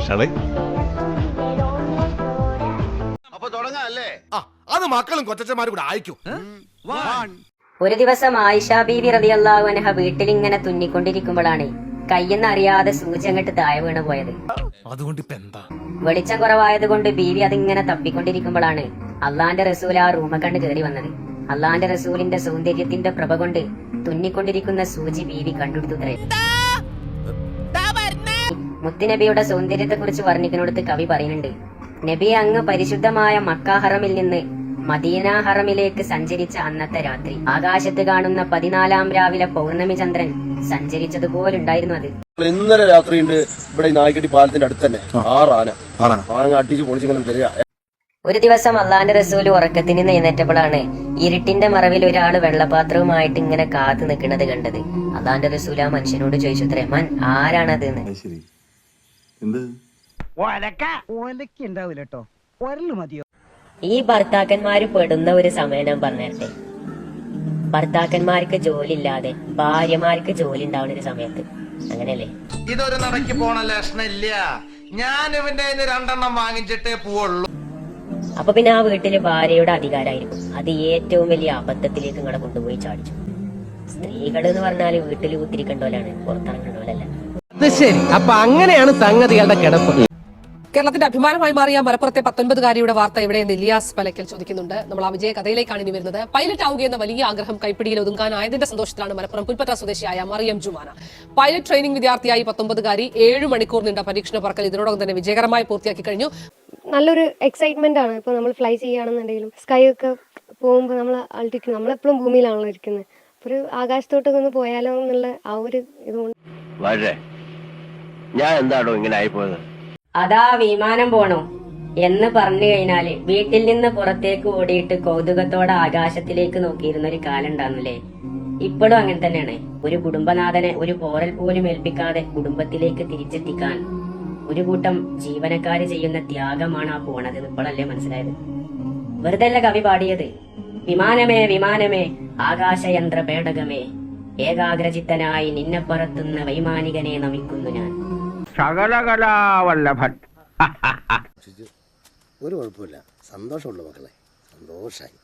ഉഷാറായി. അത് മക്കളും കൊച്ചന്മാരും കൂടെ അയക്കും. ഒരു ദിവസം ആയിഷ ബീവി റളിയല്ലാഹു അൻഹ വീട്ടിലിങ്ങനെ തുന്നിക്കൊണ്ടിരിക്കുമ്പോഴാണ് കയ്യെന്നറിയാതെ സൂചി അങ്ങോട്ട് താഴെ വീണ് പോയത്. അതുകൊണ്ട് ഇപ്പൊ എന്താ? വെളിച്ചം കുറവായത് കൊണ്ട് ബീവി അതിങ്ങനെ തപ്പിക്കൊണ്ടിരിക്കുമ്പോഴാണ് അള്ളാന്റെ റസൂൽ ആ റൂമ കണ്ട് കയറി വന്നത്. അള്ളാന്റെ റസൂലിന്റെ സൗന്ദര്യത്തിന്റെ പ്രഭ കൊണ്ട് തുന്നിക്കൊണ്ടിരിക്കുന്ന സൂചി ബീവി കണ്ടെടുത്തുത്രേ. മുത്തുനബിയുടെ സൗന്ദര്യത്തെ കുറിച്ച് വർണ്ണിക്കുന്നിടത്ത് കവി പറയുന്നുണ്ട്, നബി അങ്ങ് പരിശുദ്ധമായ മക്ക ഹറമിൽ നിന്ന് മദീന ഹറമിലേക്ക് സഞ്ചരിച്ച അന്നത്തെ രാത്രി ആകാശത്ത് കാണുന്ന 14-ാം രാവിലെ പൗർണമി ചന്ദ്രൻ സഞ്ചരിച്ചതുപോലുണ്ടായിരുന്നു അത്. ഇന്നലെ രാത്രിയുണ്ട് ഇവിടെ നായിക്കട്ടി പാലത്തിന്റെ അടുത്ത് തന്നെ 6 ആന അടിച്ച് പൊളിച്ചിങ്ങനെ വരിക. ഒരു ദിവസം അള്ളാന്റെ റസൂല് ഉറക്കത്തിന് എഴുന്നേറ്റപ്പോഴാണ് ഇരുട്ടിന്റെ മറവിൽ ഒരാള് വെള്ളപാത്രവുമായിട്ട് ഇങ്ങനെ കാത്തു നിൽക്കുന്നത് കണ്ടത്. അള്ളാന്റെ റസൂൽ ആ മനുഷ്യനോട് ചോദിച്ചു, മൻ ആരാണത് എന്ന്. ഈ ഭർത്താക്കന്മാര് പെടുന്ന ഒരു സമയം ഞാൻ പറഞ്ഞേ. ഭർത്താക്കന്മാർക്ക് ജോലി ഇല്ലാതെ ഭാര്യമാർക്ക് ജോലി ഉണ്ടാവുന്ന ഒരു സമയത്ത്, അങ്ങനെയല്ലേ? ഇതൊരു നടക്ക് പോണ ലക്ഷണില്ല. ഞാൻ ഇവന്റെ 2 വാങ്ങിച്ചിട്ടേ പോവുള്ളൂ. അപ്പൊ പിന്നെ ആ വീട്ടില് ഭാര്യയുടെ അധികാരമായിരിക്കും. അത് ഏറ്റവും വലിയ അബദ്ധത്തിലേക്ക് നിങ്ങളെ കൊണ്ടുപോയി ചാടിച്ചു. സ്ത്രീകൾ എന്ന് പറഞ്ഞാല് വീട്ടിൽ കുത്തിരിക്കണ്ടോലാണ്, പുറത്തിറങ്ങണ്ടോലല്ല. ശരി, അപ്പൊ അങ്ങനെയാണ് സംഗതികളുടെ കിടപ്പ്. കേരളത്തിന്റെ അഭിമാനമായി മാറിയ മലപ്പുറത്തെ 19-കാരിയുടെ വാർത്ത എവിടെയെന്ന് ഇലിയാസ് പലക്കൽ ചോദിക്കുന്നുണ്ട്. നമ്മൾ ആ വിജയ കഥയിലേക്കാണ് ഇനി വരുന്നത്. പൈലറ്റ് ആവുകയെന്ന വലിയ ആഗ്രഹം കൈപ്പിടിയിൽ ഒതുങ്ങാനായതിന്റെ സന്തോഷത്തിലാണ് മലപ്പുറം പുൽപ്പറ്റ സ്വദേശിയായ മറിയം ജുമാന. പൈലറ്റ് ട്രെയിനിംഗ് വിദ്യാർത്ഥിയായി 19-കാരി 7 മണിക്കൂർ നീണ്ട പരീക്ഷണ പറക്കൽ ഇതിനോടകം തന്നെ വിജയകരമായി പൂർത്തിയാക്കി കഴിഞ്ഞു. നല്ലൊരു എക്സൈറ്റ്മെന്റ് ആണ്. ഇപ്പൊ നമ്മൾ ഫ്ലൈ ചെയ്യുകയാണെന്നുണ്ടെങ്കിലും സ്കൈ ഒക്കെ പോകുമ്പോൾ നമ്മൾ ആൾട്ടിറ്റ്യൂഡ്, നമ്മളെപ്പോഴും ഭൂമിയിലാണല്ലോ ഇരിക്കുന്നത്. ഒരു ആകാശത്തോട്ടൊക്കെ ഒന്ന് പോയാലോ എന്നുള്ള ആ ഒരു ഇതുകൊണ്ട് ഞാൻ എന്താണോ ഇങ്ങനെ ആയിപ്പോയത്. അതാ വിമാനം പോണോ എന്ന് പറഞ്ഞു കഴിഞ്ഞാല് വീട്ടിൽ നിന്ന് പുറത്തേക്ക് ഓടിയിട്ട് കൗതുകത്തോടെ ആകാശത്തിലേക്ക് നോക്കിയിരുന്ന ഒരു കാലം ഉണ്ടായിരുന്നില്ലേ? ഇപ്പോഴും അങ്ങനെ തന്നെയാണ്. ഒരു കുടുംബനാഥനെ ഒരു പോറൽ പോലും ഏൽപ്പിക്കാതെ കുടുംബത്തിലേക്ക് തിരിച്ചെത്തിക്കാൻ ഒരു കൂട്ടം ജീവനക്കാര് ചെയ്യുന്ന ത്യാഗമാണ് ആ പോണത്. ഇപ്പോഴല്ലേ മനസ്സിലായത്? വെറുതെ അല്ല കവി പാടിയത്. വിമാനമേ വിമാനമേ ആകാശയന്ത്ര പേടകമേ, ഏകാഗ്രചിത്തനായി നിന്നെ പറത്തുന്ന വൈമാനികനെ നമിക്കുന്നു ഞാൻ. സകലകലാവല്ലഭൻ. ഒരു കുഴപ്പമില്ല, സന്തോഷമുള്ള മക്കളെ, സന്തോഷായി.